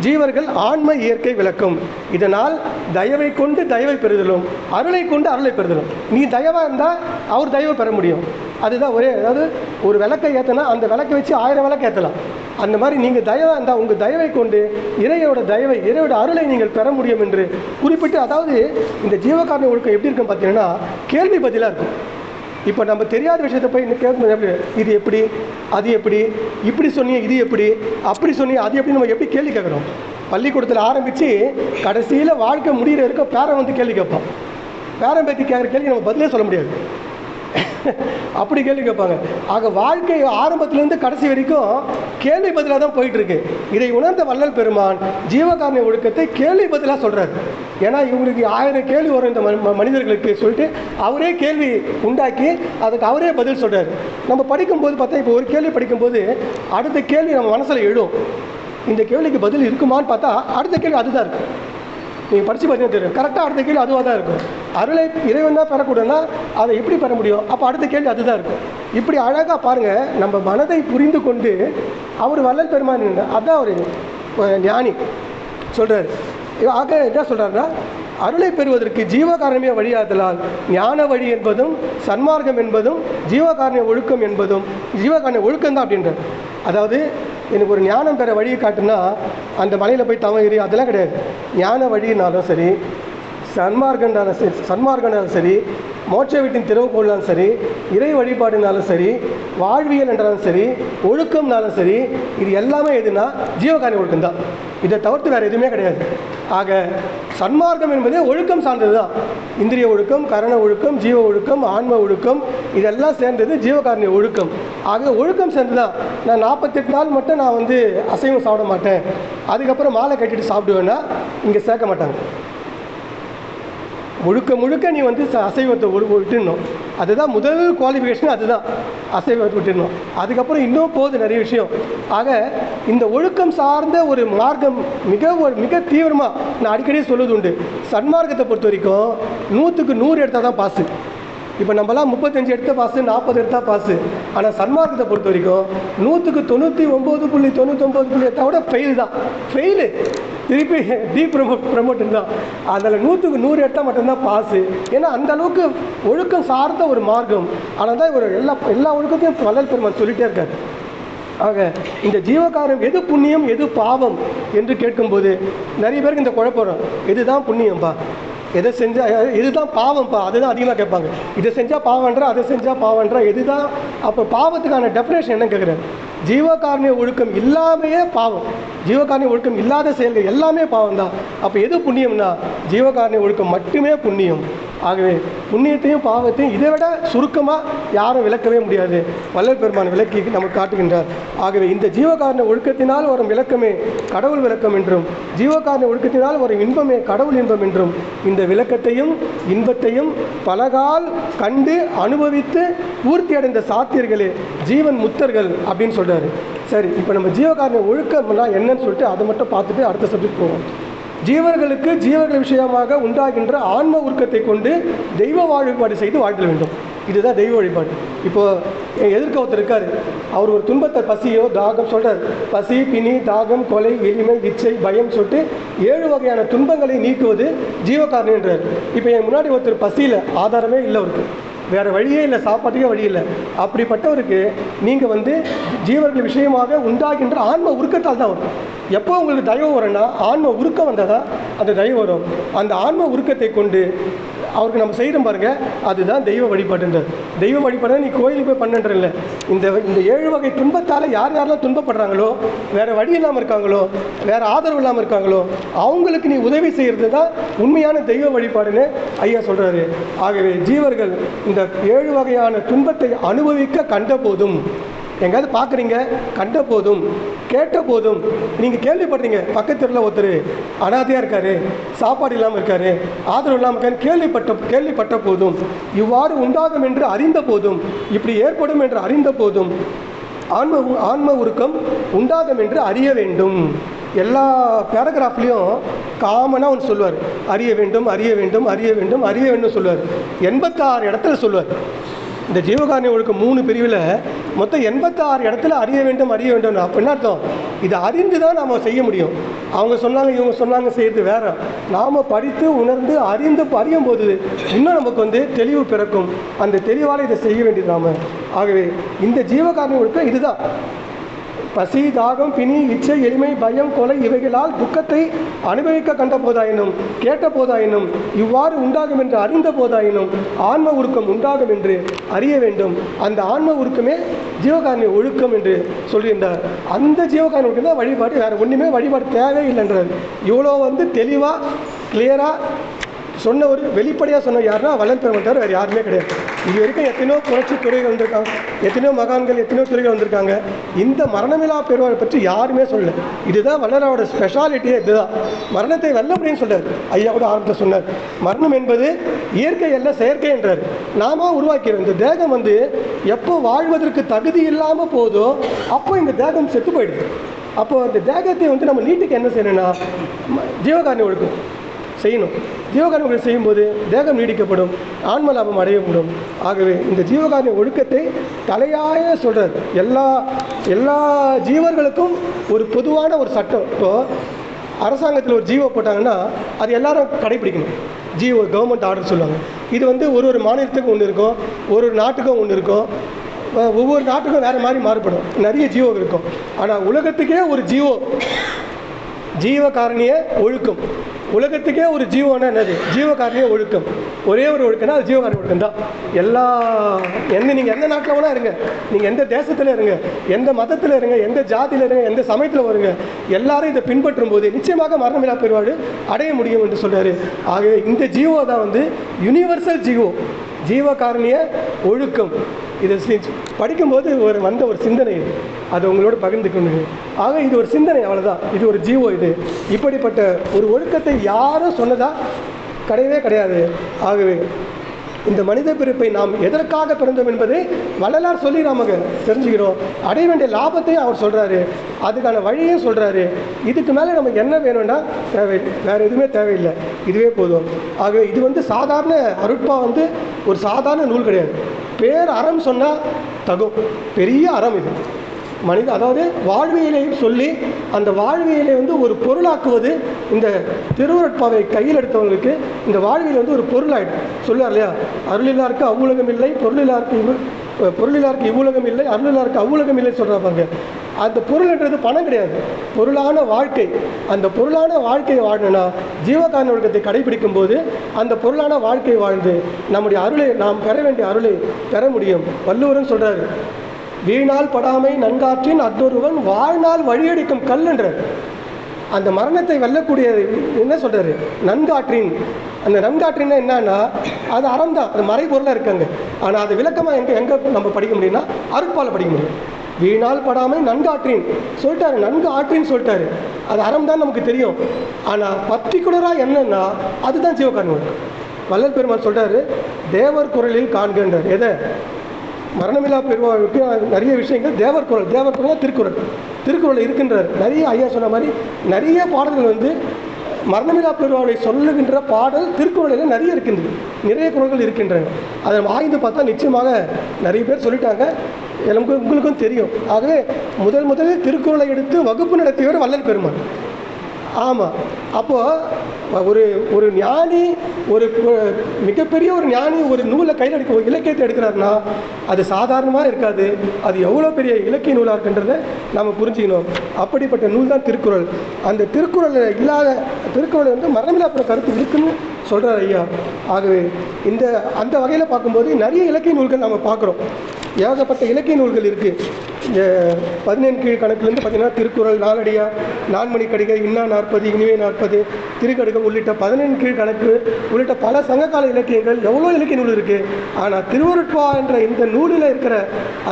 ஜீவர்கள் ஆன்ம இயற்கை விளக்கம். இதனால் தயவை கொண்டு தயவை பெறுதலும், அருளை கொண்டு அருளை பெறுதலும். நீ தயவாக இருந்தால் அவர் தயவை பெற முடியும். அதுதான் ஒரே. அதாவது ஒரு விளக்கை ஏற்றினா அந்த விளக்கை வச்சு 1000 விளக்கு ஏற்றலாம். அந்த மாதிரி நீங்கள் தயவாக இருந்தால் உங்கள் தயவை கொண்டு இறையோட அருளை நீங்கள் பெற முடியும் என்று குறிப்பிட்டு, அதாவது இந்த ஜீவகாருண்ய ஒழுக்கம் எப்படி இருக்குன்னு பார்த்தீங்கன்னா கேள்வி பதிலாக இருக்கும். இப்போ நம்ம தெரியாத விஷயத்தை போய் கேட்கும்போது, இது எப்படி, அது எப்படி, இப்படி சொன்னீங்க, இது எப்படி, அப்படி சொன்னீங்க, அது எப்படி, நம்ம எப்படி கேள்வி கேட்குறோம்? பள்ளிக்கூடத்தில் ஆரம்பித்து கடைசியில் வாழ்க்கை முடிகிற வரைக்கும் பேரன் வந்து கேள்வி கேட்பான். பேரன் பற்றி கேட்குற கேள்வி நம்ம பதிலே சொல்ல முடியாது, அப்படி கேள்வி கேட்பாங்க. ஆக வாழ்க்கை ஆரம்பத்திலேருந்து கடைசி வரைக்கும் கேள்வி பதிலாக தான் போயிட்டுருக்கு. இதை உணர்ந்த வள்ளல் பெருமான் ஜீவகாருண்ய ஒழுக்கத்தை கேள்வி பதிலாக சொல்கிறார். ஏன்னா இவங்களுக்கு 1000 கேள்வி வரும் இந்த மனிதர்களுக்கு சொல்லிட்டு அவரே கேள்வி உண்டாக்கி அதுக்கு அவரே பதில் சொல்கிறார். நம்ம படிக்கும்போது பார்த்தா, இப்போ ஒரு கேள்வி படிக்கும்போது அடுத்த கேள்வி நம்ம மனசில் எழும். இந்த கேள்விக்கு பதில் இருக்குமான்னு பார்த்தா அடுத்த கேள்வி அதுதான் இருக்கும். நீங்கள் படித்து பார்த்தீங்கன்னா தெரியும், கரெக்டாக அடுத்த கேள்வி அதுவாக தான் இருக்கும். அருளை இறைவன் தான் பெறக்கூடாதுன்னா அதை எப்படி பெற முடியும்? அப்போ அடுத்த கேள்வி அதுதான் இருக்கும். இப்படி அழகாக பாருங்கள், நம்ம மனதை புரிந்து கொண்டு அவர் வள்ளல் பெருமான் அதான் ஒரு ஞானி சொல்கிறார். ஆக என்ன சொல்கிறாருன்னா, அருளை பெறுவதற்கு ஜீவகாருண்ய வழியாதலால் ஞான வழி என்பதும் சன்மார்க்கம் என்பதும் ஜீவகாருண்ய ஒழுக்கம் என்பதும் ஜீவகாருண்ய ஒழுக்கம் தான் அப்படின்றார். அதாவது எனக்கு ஒரு ஞானம் பெற வழியை காட்டுனா அந்த மலையில் போய் தவம் ஏறி அதெல்லாம் கிடையாது. ஞான வழினாலும் சரி, சன்மார்க்கனாலும் சரி, மோட்ச வீட்டின் திறவுகோள்னாலும் சரி, இறை வழிபாடுனாலும் சரி, வாழ்வியல் என்றாலும் சரி, ஒழுக்கம்னாலும் சரி, இது எல்லாமே எதுனா ஜீவகாருண்ய ஒழுக்கம் தான். இதை தவிர்த்து வேறு எதுவுமே கிடையாது. ஆக சன்மார்க்கம் என்பதே ஒழுக்கம் சார்ந்தது தான். இந்திரிய ஒழுக்கம், கரண ஒழுக்கம், ஜீவ ஒழுக்கம், ஆன்ம ஒழுக்கம், இதெல்லாம் சேர்ந்தது ஜீவகாருண்ய ஒழுக்கம். ஆக ஒழுக்கம் சேர்ந்து தான். நான் 48 நாள் மட்டும் நான் அசைவம் சாப்பிட மாட்டேன், அதுக்கப்புறம் மாலை கட்டிட்டு சாப்பிடுவேன்னா இங்கே சேர்க்க மாட்டாங்க. முழுக்க நீ அசைவத்தை விட்டுடணும். அதுதான் முதல் குவாலிஃபிகேஷன், அதுதான் அசைவத்தை விட்டுடணும். அதுக்கப்புறம் இன்னும் போகுது நிறைய விஷயம். ஆக இந்த ஒழுக்கம் சார்ந்த ஒரு மார்க்கம் மிக தீவிரமாக நான் அடிக்கடி சொல்லுவது உண்டு. சன்மார்க்கத்தை பொறுத்த வரைக்கும் 100க்கு 100 எடுத்தால் தான் பாஸு. இப்போ நம்மளாம் 35 எடுத்த பாஸு, 40 எடுத்தால் பாஸு. ஆனால் சன்மார்க்கத்தை பொறுத்த வரைக்கும் 100க்கு 99.99 விட ஃபெயில் தான். ஃபெயிலு திருப்பி ப்ரமோஷன் தான். அதில் 100க்கு 100 எடுத்தால் மட்டும்தான் பாஸு. ஏன்னா அந்த அளவுக்கு ஒழுக்கம் சார்ந்த ஒரு மார்க்கம். ஆனால் தான் இவர் எல்லா ஒழுக்கத்தையும் வள்ளல் பெருமான் சொல்லிகிட்டே இருக்கார். ஆக இந்த ஜீவகாரம் எது புண்ணியம் எது பாவம் என்று கேட்கும்போது நிறைய பேருக்கு இந்த குழப்பம், இதுதான் புண்ணியம்பா, எதை செஞ்சால் இதுதான் பாவம்ப்பா, அதுதான் அதிகமாக கேட்பாங்க. இதை செஞ்சால் பாவன்றா, அதை செஞ்சால் பாவன்றா, எதுதான் அப்போ பாவத்துக்கான டெஃபினேஷன் என்ன கேட்குறேன்? ஜீவகாரணிய ஒழுக்கம் இல்லாமையே பாவம், ஜீவகாரணிய ஒழுக்கம் இல்லாத செயல்கள் எல்லாமே பாவம் தான். அப்போ எது புண்ணியம்னா ஜீவகாரணிய ஒழுக்கம் மட்டுமே புண்ணியம். ஆகவே புண்ணியத்தையும் பாவத்தையும் இதை விட சுருக்கமாக யாரும் விளக்கவே முடியாது. வள்ளல் பெருமான் விளக்கி நமக்கு காட்டுகின்றார். ஆகவே இந்த ஜீவகாரண ஒழுக்கத்தினால் வரும் விளக்கமே கடவுள் விளக்கம் என்றும், ஜீவகாரண ஒழுக்கத்தினால் வரும் இன்பமே கடவுள் இன்பம் என்றும், இந்த விளக்கத்தையும் இன்பத்தையும் பலகால் கண்டு அனுபவித்து பூர்த்தி அடைந்த சாத்தியர்களே ஜீவன் முத்தர்கள் அப்படின்னு சொல்கிறாரு. சரி, இப்போ நம்ம ஜீவகாரண ஒழுக்கம்னா என்னன்னு சொல்லிட்டு அதை மட்டும் பார்த்துட்டு அடுத்த சப்ஜெக்ட் போவோம். ஜீவர்களுக்கு ஜீவர்கள் விஷயமாக உண்டாகின்ற ஆன்ம உருக்கத்தை கொண்டு தெய்வ வழிபாடு செய்து வாழ்த்தல் வேண்டும். இதுதான் தெய்வ வழிபாடு. இப்போது எதிர்க்க ஒருத்தர் இருக்கார், அவர் ஒரு துன்பத்தை பசியோ தாகம் சொல்கிறார். பசி, பிணி, தாகம், கொலை, எளிமை, இச்சை, பயம் சொல்லிட்டு 7 வகையான துன்பங்களை நீக்குவது ஜீவகாரணம் என்றார். இப்போ என் முன்னாடி ஒருத்தர் பசியில் ஆதாரமே இல்லை, அவருக்கு வேறு வழியே இல்லை, சாப்பாட்டுக்கே வழி இல்லை. அப்படிப்பட்டவருக்கு நீங்கள் ஜீவர்கள் விஷயமாக உண்டாகின்ற ஆன்ம உருக்கத்தால் தான் வரும். எப்போ உங்களுக்கு தயவு வரும்னா ஆன்ம உருக்கம் வந்தால் தான் அந்த தயவு வரும். அந்த ஆன்ம உருக்கத்தை கொண்டு அவருக்கு நம்ம செய்கிறோம் பாருங்க, அதுதான் தெய்வ வழிபாடுன்றது. தெய்வ வழிபாடு நீ கோயிலுக்கு போய் பண்ணுன்றல. இந்த 7 வகை துன்பத்தால் யாரெல்லாம் துன்பப்படுறாங்களோ, வேறு வழி இல்லாமல் இருக்காங்களோ, வேறு ஆதரவு இல்லாமல் இருக்காங்களோ, அவங்களுக்கு நீ உதவி செய்கிறது தான் உண்மையான தெய்வ வழிபாடுன்னு ஐயா சொல்கிறாரு. ஆகவே ஜீவர்கள் இந்த 7 வகையான துன்பத்தை அனுபவிக்க கண்ட போதும், எங்கேயாவது பார்க்குறீங்க, கண்ட போதும், கேட்ட போதும், நீங்கள் கேள்விப்படுறீங்க பக்கத்தில் ஒருத்தர் அனாதையாக இருக்கார், சாப்பாடு இல்லாமல் இருக்கார், ஆதரவு இல்லாமல் இருக்காரு, கேள்விப்பட்ட போதும், இவ்வாறு உண்டாகும் என்று அறிந்த போதும், இப்படி ஏற்படும் என்று அறிந்த போதும் ஆன்ம உருக்கம் உண்டாகும் என்று அறிய வேண்டும். எல்லா பேராகிராஃப்லேயும் காமனாக ஒன்று சொல்லுவார், அறிய வேண்டும் அறிய வேண்டும் அறிய வேண்டும் அறிய வேண்டும் சொல்லுவார். 86 இடத்துல சொல்லுவார். இந்த ஜீவகாரணிய ஒழுக்கம் 3 பிரிவில் மொத்தம் 86 இடத்துல அறிய வேண்டும் அறிய வேண்டும். அப்படின்னா அர்த்தம், இதை அறிந்து தான் நாம் செய்ய முடியும். அவங்க சொன்னாங்க இவங்க சொன்னாங்க செய்கிறது வேறு. நாம் படித்து உணர்ந்து அறியும் போது இன்னும் நமக்கு தெளிவு பிறக்கும். அந்த தெளிவால் இதை செய்ய வேண்டியது நாம். ஆகவே இந்த ஜீவகாரணிய ஒழுக்கம் இதுதான். பசி, தாகம், பிணி, இச்சை, எளிமை, பயம், கொலை இவைகளால் துக்கத்தை அனுபவிக்க கண்ட போதாயினும், கேட்ட போதாயினும், இவ்வாறு உண்டாகும் என்று அறிந்த போதாயினும் ஆன்ம உருக்கம் உண்டாகும் என்று அறிய வேண்டும். அந்த ஆன்ம உருக்கமே ஜீவகாரணிய ஒழுக்கம் என்று சொல்லியிருந்தார். அந்த ஜீவகாரணிய ஒழுக்கம் தான் வழிபாடு, வேறு ஒன்றுமே வழிபாடு தேவையில்லைன்றார். இவ்வளோ தெளிவாக கிளியராக சொன்ன ஒரு வெளிப்படையாக சொன்ன யாருன்னா வள்ளல் பெருமான் தவிர வேறு யாருமே கிடையாது. இது வரைக்கும் எத்தனையோ புரட்சி துறைகள் வந்திருக்காங்க, எத்தனையோ மகான்கள், எத்தனையோ துறைகள் வந்திருக்காங்க. இந்த மரணமில்லா பெருமாளை பற்றி யாருமே சொல்லலை. இதுதான் வள்ளலாரோட ஸ்பெஷாலிட்டியே, இதுதான். மரணத்தை வெல்ல அப்படின்னு சொல்கிறார். ஐயா கூட ஆரம்பத்தில் சொன்னார், மரணம் என்பது இயற்கை அல்ல செயற்கை என்றார். நாம உருவாக்கிறோம். இந்த தேகம் எப்போ வாழ்வதற்கு தகுதி இல்லாமல் போதோ அப்போ இந்த தேகம் செத்து போயிடுது. அப்போ அந்த தேகத்தை நம்ம நீட்டுக்கு என்ன செய்யணும்னா ஜீவகாரணிய ஒழுக்கம் செய்யணும். ஜீவகாரணிய செய்யும்போது தேகம் நீடிக்கப்படும், ஆன்ம லாபம் அடையப்படும். ஆகவே இந்த ஜீவகாரணிய ஒழுக்கத்தை தலையாய சொல்கிறார். எல்லா ஜீவர்களுக்கும் ஒரு பொதுவான ஒரு சட்டம். இப்போது அரசாங்கத்தில் ஒரு ஜீவோ போட்டாங்கன்னா அது எல்லாரும் கடைபிடிக்கணும். ஜீவோ கவர்மெண்ட் ஆர்டர் சொல்லுவாங்க. இது ஒரு மாநிலத்துக்கும் ஒன்று இருக்கும், ஒரு நாட்டுக்கும் ஒன்று இருக்கும், ஒவ்வொரு நாட்டுக்கும் வேறு மாதிரி மாறுபடும். நிறைய ஜீவோ இருக்கும். ஆனால் உலகத்துக்கே ஒரு ஜீவகாரணிய ஒழுக்கம், உலகத்துக்கே ஒரு ஜீவனா என்னது ஜீவகாரணிய ஒழுக்கம். ஒரே ஒரு ஒழுக்கம்னா அது ஜீவகாரணிய ஒழுக்கம் தான். நீங்கள் எந்த நாட்டில் வேணா இருங்க, நீங்கள் எந்த தேசத்தில் இருங்க, எந்த மதத்தில் இருங்க, எந்த ஜாதியில் இருங்க, எந்த சமயத்தில் வருங்க, எல்லாரும் இதை பின்பற்றும் போது நிச்சயமாக மரணமில்லா பெருவாழ்வு அடைய முடியும் என்று சொல்கிறாரு. ஆகவே இந்த ஜீவோ தான் யுனிவர்சல் ஜீவகாரணிய ஒழுக்கம். இதை படிக்கும்போது ஒரு சிந்தனை இது, அதை உங்களோட பகிர்ந்துக்கணும். ஆக இது ஒரு சிந்தனை, அவ்வளோதான். இது ஒரு ஜீவோ. இப்படிப்பட்ட ஒரு ஒழுக்கத்தை யாரும் சொன்னதா கிடையவே கிடையாது. ஆகவே இந்த மனித பிறப்பை நாம் எதற்காக பிறந்தோம் என்பதை வள்ளலார் சொல்லி நமக்கு தெரிஞ்சுக்கிறோம். அடைய வேண்டிய லாபத்தையும் அவர் சொல்கிறாரு, அதுக்கான வழியும் சொல்கிறாரு. இதுக்கு மேலே நமக்கு என்ன வேணும்னா தேவையில்லை, வேறு எதுவுமே தேவையில்லை, இதுவே போதும். ஆகவே இது சாதாரண அருட்பா ஒரு சாதாரண நூல் கிடையாது. பேர் அறம் சொன்னால் தகும், பெரிய அறம் இது. மனித அதாவது வாழ்வியலை சொல்லி அந்த வாழ்வியலை ஒரு பொருளாக்குவது இந்த திருவருட்பாவை கையில் எடுத்தவங்களுக்கு இந்த வாழ்வியல் ஒரு பொருளாயிடும். சொல்லுவார் இல்லையா, அருளிலாருக்கு அவ்வுலகம் இல்லை, பொருளிலாருக்கு இவ்வுலகம் இல்லை, அருளிலாருக்கு அவ்வுலகம் இல்லை சொல்கிறாங்க. அந்த பொருள்ன்றது பணம் கிடையாது, பொருளான வாழ்க்கை. அந்த பொருளான வாழ்க்கையை வாழணும்னா ஜீவகாரண ஒழுக்கத்தை கடைபிடிக்கும் போது அந்த பொருளான வாழ்க்கையை வாழ்ந்து நம்முடைய அருளை, நாம் பெற வேண்டிய அருளை பெற முடியும். வள்ளுவரும் சொல்கிறாரு, வீணால் படாமை நன்காற்றின் அத்தொருவன் வாழ்நாள் வழியடிக்கும் கல் என்றார். அந்த மரணத்தை வெல்லக்கூடிய என்ன சொல்கிறாரு, நன்காற்றின். அந்த நன்காற்றின்னா என்னன்னா அது அறம் தான், அது மறைபொருளாக இருக்காங்க. ஆனால் அது விளக்கமாக எங்கே நம்ம படிக்க முடியும்னா அருட்பால படிக்க முடியும். வீணால் படாமை நன்காற்றின் சொல்லிட்டாரு, நன்கு ஆற்றின்னு சொல்லிட்டாரு. அது அறம் தான் நமக்கு தெரியும். ஆனால் பர்டிகுலராக என்னன்னா அதுதான் ஜீவகாரணம். வள்ளல் பெருமாள் சொல்கிறாரு, தேவர் குரலில் காண்கின்றார். எதை? மரணமில்லா பெருமாளுக்கு நிறைய விஷயங்கள் தேவர் குரல். தேவர் குரல் திருக்குறள். திருக்குறள் இருக்கின்றார் நிறைய. ஐயா சொன்ன மாதிரி நிறைய பாடல்கள் மரணமில்லா பெருமாளை சொல்லுகின்ற பாடல் திருக்குறளில் நிறைய இருக்கின்றது, நிறைய குறள்கள் இருக்கின்றன. அதை ஆய்ந்து பார்த்தா நிச்சயமாக நிறைய பேர் சொல்லிட்டாங்க, உங்களுக்கும் தெரியும். ஆகவே முதலில் திருக்குறளை எடுத்து வகுப்பு நடத்தியவர் வள்ளல் பெருமாள். ஆமாம். அப்போது ஒரு ஞானி, ஒரு மிகப்பெரிய ஒரு ஞானி ஒரு நூலை கையில் ஒரு இலக்கியத்தை எடுக்கிறாருன்னா அது சாதாரணமாக இருக்காது. அது எவ்வளோ பெரிய இலக்கிய நூலாக இருக்குன்றதை நம்ம புரிஞ்சுக்கணும். அப்படிப்பட்ட நூல் தான் திருக்குறள். அந்த திருக்குறளில் இல்லாத திருக்குறள் மரணமில்லா கருத்து இருக்குன்னு சொல்கிறார் ஐயா. ஆகவே அந்த வகையில் பார்க்கும்போது நிறைய இலக்கிய நூல்கள் நம்ம பார்க்குறோம். ஏகப்பட்ட இலக்கிய நூல்கள் இருக்குது. 17 கீழ் கணக்குலேருந்து பார்த்திங்கன்னா திருக்குறள், நாலடியா, நான்மணி கடிகை, இன்னா 40, இனிவே 40, திருக்கடுகம் உள்ளிட்ட 17 கீழ் கணக்கு உள்ளிட்ட பல சங்ககால இலக்கியங்கள், எவ்வளோ இலக்கிய நூல் இருக்குது. ஆனால் திருவருட்பா என்ற இந்த நூலில் இருக்கிற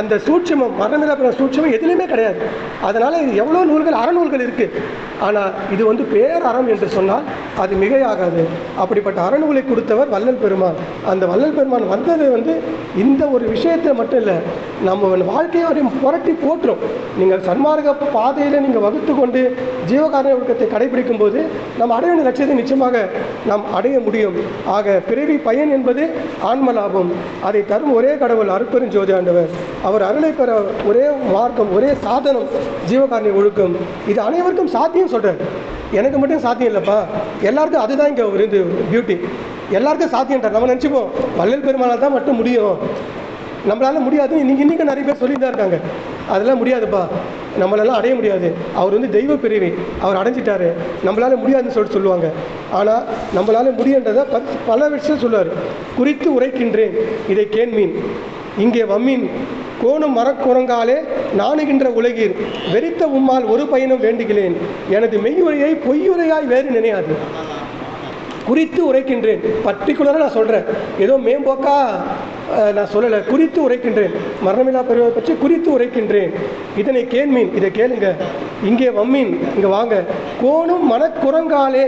அந்த சூட்சமம், மரணமில்லா சூட்சமம் எதுலேயுமே கிடையாது. அதனால் இது எவ்வளோ நூல்கள், அறநூல்கள் இருக்குது. ஆனால் இது பேர் அறம் என்று சொன்னால் அது மிகையாகாது. அப்படிப்பட்ட அறநூலை கொடுத்தவர் வள்ளல் பெருமான். அந்த வள்ளல் பெருமான் வந்தது இந்த ஒரு விஷயத்தை மட்டும் இல்லை, நம்ம வாழ்க்கையை புரட்டி போட்டுரும். நீங்கள் சன்மார்க்க பாதையில் நீங்கள் வகுத்து கொண்டு ஜீவகாரண ஒழுக்கத்தை கடைபிடிக்கும் போது நம்ம அடைய வேண்டிய லட்சியத்தை நிச்சயமாக நாம் அடைய முடியும். ஆக பிறவி பயன் என்பது ஆன்ம லாபம். அதை தரும் ஒரே கடவுள் அருட்பெருஞ்சோதி ஆண்டவர். அவர் அருளை பெற ஒரே மார்க்கம், ஒரே சாதனம் ஜீவகாரண ஒழுக்கம். இது அனைவருக்கும் சாத்தியம் சொல்கிறார். எனக்கு மட்டும் சாத்தியம் இல்லைப்பா, எல்லாருக்கும். அதுதான் இங்கே ஒரு பியூட்டி. எல்லாருக்கும் சாத்தியம்ன்றார். நம்ம நினச்சிப்போம் வள்ளல் பெருமானால் தான் மட்டும் முடியும், நம்மளால் முடியாதுன்னு இன்றைக்கி நிறைய பேர் சொல்லி தான் இருக்காங்க. அதெல்லாம் முடியாதுப்பா, நம்மளாலாம் அடைய முடியாது. அவர் தெய்வ பிரிவி, அவர் அடைஞ்சிட்டாரு, நம்மளால் முடியாதுன்னு சொல்லுவாங்க. ஆனால் நம்மளால் முடியுன்றதை பல விஷயம் சொல்லுவார். குறித்து உரைக்கின்றேன் இதை கேண்மீன், இங்கே வம்மீன் கோணும் மரக்குரங்காலே நாணுகின்ற உலகீர் வெறித்த உம்மால் ஒரு பயனும் வேண்டுகிறேன், எனது மெய்யுரையை பொய்யுரையாய் வேறு நினையாது. குறித்து உரைக்கின்றேன். பர்டிகுலராக நான் சொல்கிறேன், ஏதோ மேம்போக்கா நான் சொல்லலை. குறித்து உரைக்கின்றேன், மரணமில்லா பெருமை பற்றி குறித்து உரைக்கின்றேன். இதனை கேண்மீன், இதை கேளுங்க. இங்கே வம்மீன், இங்கே வாங்க. கோணும் மனக்குரங்காலே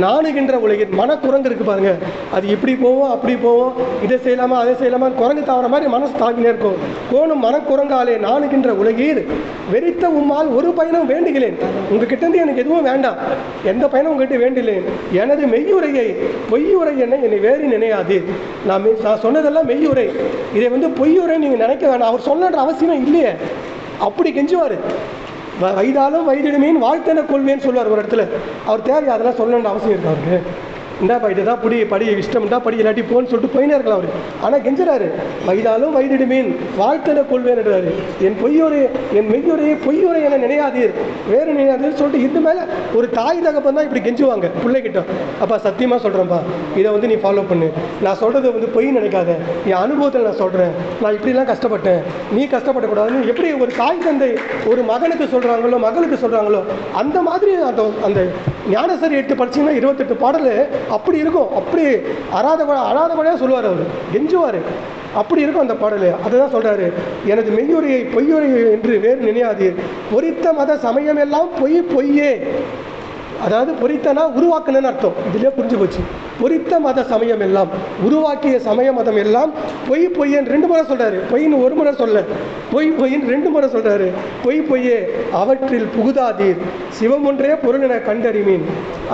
நாணுகின்ற உலகில். மனக்குரங்கு இருக்குது பாருங்க, அது இப்படி போவோம் அப்படி போவோம், இதை செய்யலாமா அதை செய்யலாமா, குரங்கு தாவற மாதிரி மனசு தாங்கினே இருக்கும். கோணும் மனக்குரங்காலே நாணுகின்ற உலகீர் வெறித்த உம்மால் ஒரு பயனும் வேண்டுகிறேன். உங்ககிட்டேருந்து எனக்கு எதுவும் வேண்டாம், எந்த பயனும் உங்ககிட்ட வேண்டிலேன். எனது மெய்யுரையை பொய்யுரை என்னை வேறு நினையாது. நான் சொன்னதெல்லாம் மெய்யுரை, இதை பொய்யுரை நீங்கள் நினைக்க வேண்டாம். அவர் சொல்லன்ற அவசியம் இல்லையே. அப்படி கெஞ்சுவார். வயதாலும் வயதிடுமேன் வாழ்த்தன கொள்வேன்னு சொல்லுவார் ஒரு இடத்துல. அவர் தேவை அதெல்லாம் சொல்லணுன்ற அவசியம் இருக்கு அவருக்கு. இந்தாப்பா இதை தான் படி இஷ்டம்டா படி, இல்லாட்டி போன்னு சொல்லிட்டு போயினே இருக்கலாம் அவர். ஆனால் கெஞ்சுறாரு, வயதாலும் வயதிடுமேன் வாழ்த்தன கொள்வேன்ன்றாரு. என் மெய்யுரையை பொய்யுரை என நினையாதீர், வேறு நினையாதீர் சொல்லிட்டு இது மேலே ஒரு தாய் தகப்பன் தான் இப்படி கெஞ்சுவாங்க பிள்ளைகிட்ட. அப்பா சத்தியமாக சொல்கிறேன்ப்பா, இதை நீ ஃபாலோ பண்ணு, நான் சொல்கிறது பொய் நினைக்காத, என் அனுபவத்தில் நான் சொல்கிறேன், நான் இப்படிலாம் கஷ்டப்பட்டேன், நீ கஷ்டப்படக்கூடாதுன்னு எப்படி ஒரு தாய் தந்தை ஒரு மகனுக்கு சொல்கிறாங்களோ மகளுக்கு சொல்கிறாங்களோ அந்த மாதிரி அந்த ஞானசரி எடுத்து படிச்சிங்கன்னா 28 பாடல் அப்படி இருக்கும். அப்படி அழாதபடியாக சொல்லுவார் அவர், கெஞ்சுவார். அப்படி இருக்கும் அந்த பாடல். அதுதான் சொல்கிறாரு, எனது மெய்யுரையை பொய்யுரை என்று வேறு நினையாதீர், பொறித்த மத சமயம் எல்லாம் பொய்யே. அதாவது பொறித்தனா உருவாக்குனன்னு அர்த்தம். இதிலே புரிஞ்சு போச்சு. பொறித்த மத சமயம் எல்லாம், உருவாக்கிய சமய மதம் எல்லாம் பொய் பொய்யன்னு 2 முறை சொல்கிறாரு. பொய்ன்னு ஒரு முறை சொல்ல, பொய் பொய்ன்னு 2 முறை சொல்கிறாரு. பொய் பொய்யே அவற்றில் புகுதாதீர், சிவம் ஒன்றே பொருள் என கண்டறிமீன்.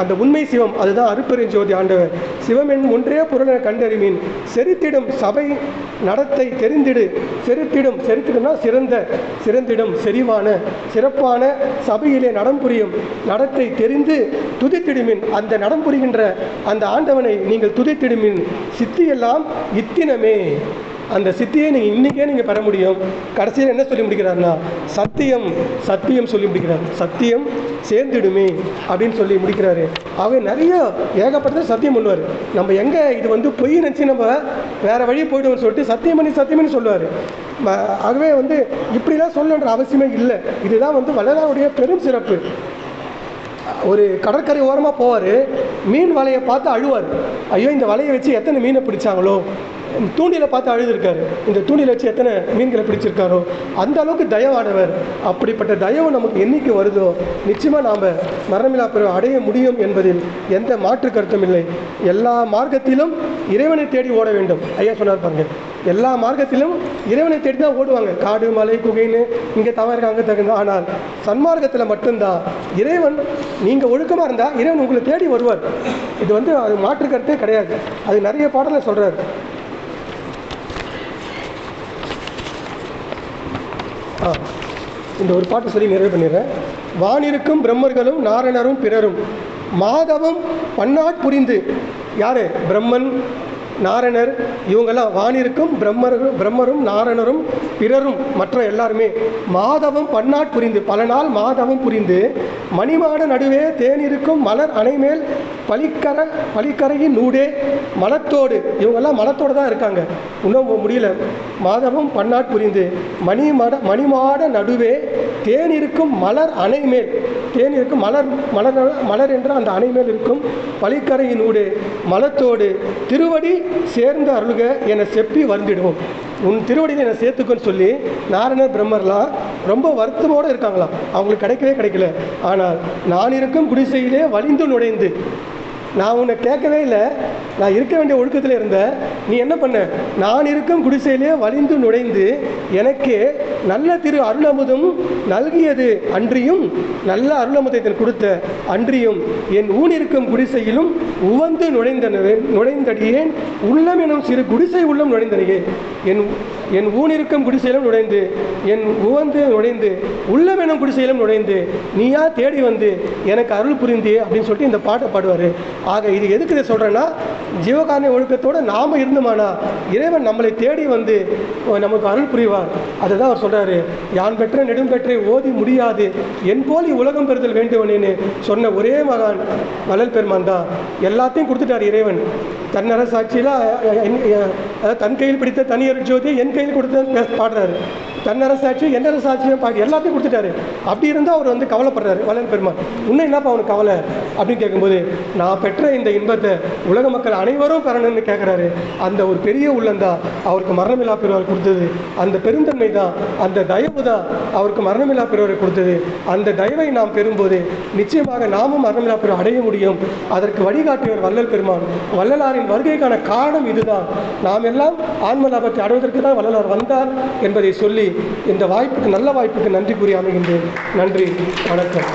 அந்த உண்மை சிவம், அதுதான் அருட்பெருஞ்சோதி ஆண்டவர். சிவம் என் ஒன்றே பொருள் என கண்டறிமீன். செரித்திடும் சபை நடத்தை தெரிந்திடு. செரித்திடும்னா சிறந்திடும் செறிவான சிறப்பான சபையிலே நடம் புரியும் நடத்தை தெரிந்து துதித்திடுமின். அந்த நடம் புரிகின்ற அந்த ஆண்டவனை நீங்கள் துதித்திடுமின். சித்தியெல்லாம் இத்தினமே. அந்த சித்தியை நீங்கள் இன்றைக்கே நீங்கள் பெற முடியும். கடைசியில் என்ன சொல்லி முடிக்கிறார்னா, சத்தியம் சொல்லி முடிக்கிறார். சத்தியம் சேர்ந்துடுமே அப்படின்னு சொல்லி முடிக்கிறாரு. அவர் நிறைய ஏகப்பட்டதை சத்தியம் பண்ணுவார். நம்ம எங்கே இது வந்து பொய் நினச்சி நம்ம வேறு வழி போய்டுவோம்னு சொல்லிட்டு சத்தியம் பண்ணி சொல்லுவார். ஆகவே வந்து இப்படிலாம் சொல்லணுன்ற அவசியமே இல்லை. இதுதான் வந்து வள்ளலாருடைய பெரும் சிறப்பு. ஒரு கடற்கரை ஓரமாக போவார், மீன் வலையை பார்த்து அழுவார். ஐயோ, இந்த வலையை வச்சு எத்தனை மீனை பிடிச்சாங்களோ. தூண்டிலை பார்த்து அழுதுருக்காரு, இந்த தூண்டிலை வச்சு எத்தனை மீன்களை பிடிச்சிருக்காரோ. அந்த அளவுக்கு தயவானவர். அப்படிப்பட்ட தயவு நமக்கு என்னைக்கு வருதோ நிச்சயமாக நாம் மரணமில்லா பிறவை அடைய முடியும் என்பதில் எந்த மாற்று கருத்தும் இல்லை. எல்லா மார்க்கத்திலும் இறைவனை தேடி ஓட வேண்டும். ஐயா சொன்னார் பாருங்க, எல்லா மார்க்கத்திலும் இறைவனை தேடி தான் ஓடுவாங்க. காடு மலை குகைன்னு இங்கே தவறு அங்கே தகுந்த. ஆனால் சன்மார்க்கத்தில் மட்டும்தான் இறைவன், நீங்கள் ஒழுக்கமாக இருந்தால் இறைவன் உங்களை தேடி வருவார். இது வந்து அது மாற்று கருத்தே கிடையாது. அது நிறைய பாடலை சொல்கிறார். இந்த ஒரு பாட்டு சொல்லி நிறைவு பண்ணிடுறேன். வானிருக்கும் பிரம்மர்களும் நாரணரும் பிறரும் மாதவம் பன்னாட் புரிந்து. யார்? பிரம்மன் நாரணர் இவங்கெல்லாம் வானிருக்கும் பிரம்மரும் நாரணரும் பிறரும் மற்ற எல்லாருமே மாதவம் பன்னாட் புரிந்து, பல நாள் மாதவம் புரிந்து மணிமாட நடுவே தேனிருக்கும் மலர் அணைமேல் பலிக்கரையின் நூடே மலத்தோடு. இவங்கெல்லாம் மலத்தோடு தான் இருக்காங்க, இன்னும் முடியல. மாதவம் பன்னாட் புரிந்து மணிமாட நடுவே தேனிருக்கும் மலர் அணைமேல், தேனிருக்கும் மலர் என்ற அந்த அணைமேல் இருக்கும் பலிக்கரையின் ஊடே மலத்தோடு திருவடி சேர்ந்து அருள்க என செப்பி வருந்திடுவோம். உன் திருவடியில் என்னை சேர்த்துக்கன்னு சொல்லி நாரணர் பிரம்மர்லாம் ரொம்ப வருத்தமோடு இருக்காங்களாம். அவங்களுக்கு கிடைக்கல. ஆனால் நான் இருக்கும் குடிசையிலே வலிந்து நுழைந்து, நான் உன்னை கேட்கவே இல்லை, நான் இருக்க வேண்டிய ஒழுக்கத்தில் இருந்தேன், நீ என்ன பண்ண? நான் இருக்கும் குடிசையிலே வலிந்து நுழைந்து எனக்கு நல்ல திரு அருளமுதும் நல்கியது அன்றியும், நல்ல அருளமுதத்தை கொடுத்த அன்றியும் என் ஊனிருக்கும் குடிசையிலும் உவந்து நுழைந்தடியேன் உள்ளம் எனும் சிறு குடிசை உள்ளம் நுழைந்தனையே. என் ஊனிருக்கும் குடிசையிலும் நுழைந்து, என் உவந்து நுழைந்து, உள்ளம் எனும் குடிசையிலும் நுழைந்து நீயா தேடி வந்து எனக்கு அருள் புரிந்தே அப்படின்னு சொல்லிட்டு இந்த பாட்டை பாடுவார். ஆக இது எதுக்கு இதை சொல்கிறேன்னா, ஜீவகாருண்ய ஒழுக்கத்தோடு நாம் இருந்தோமானா இறைவன் நம்மளை தேடி வந்து நமக்கு அருள் புரிவார். அதுதான் அவர் சொல்கிறாரு, யான் பெற்ற நெடும் பெற்றை ஓதி முடியாது என் போலி உலகம் பெறுதல் வேண்டுவனேன்னு சொன்ன ஒரே மகான் வள்ளல் பெருமான் தான். எல்லாத்தையும் கொடுத்துட்டார் இறைவன். தன்னரசாட்சியில் தன் கையில் பிடித்த தனியர் ஜோதியை என் கையில் கொடுத்த பாடுறாரு. தன்னரசாட்சி என்னரசாட்சியும் பாடி எல்லாத்தையும் கொடுத்துட்டாரு. அப்படி இருந்தால் அவர் வந்து கவலைப்படுறாரு வள்ளல் பெருமான். இன்னும் என்னப்பா அவனுக்கு கவலை அப்படின்னு கேட்கும்போது, நான் பெற்ற இந்த இன்பத்தை உலக மக்கள் அனைவரும் பெறணும்னு கேட்குறாரு. அந்த ஒரு பெரிய உள்ளந்தான் அவருக்கு மரணமில்லா பெறுவார் கொடுத்தது. அந்த பெருந்தன்மை தான், அந்த தயவு தான் அவருக்கு மரணமில்லா பெறுவரை கொடுத்தது. அந்த தயவை நாம் பெறும்போது நிச்சயமாக நாமும் மரணமில்லா பெறுவரை அடைய முடியும். அதற்கு வழிகாட்டியவர் வள்ளல் பெருமான். வள்ளலாரின் வருகைக்கான காரணம் இதுதான். நாம் எல்லாம் ஆன்ம லாபத்தை அடைவதற்கு தான் வள்ளலார் வந்தார் என்பதை சொல்லி இந்த வாய்ப்புக்கு, நல்ல வாய்ப்புக்கு நன்றி கூறி அமைகின்றேன். நன்றி, வணக்கம்.